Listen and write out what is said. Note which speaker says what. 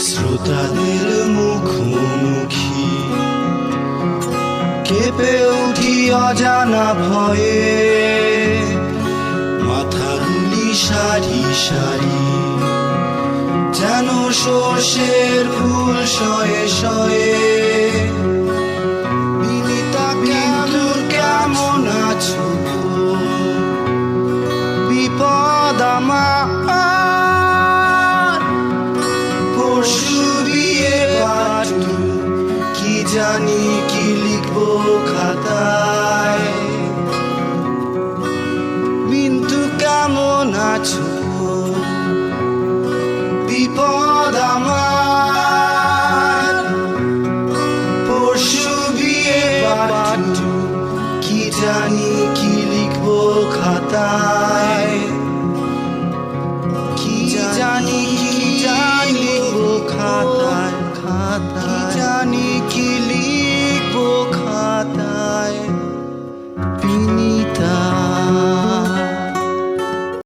Speaker 1: শ্রোতাদের মুখোমুখি কেঁপে উঠি অজানা ভয়ে, মাথাগুলি সারি সারি যেন সর্ষের ফুল শয়ে শয়ে।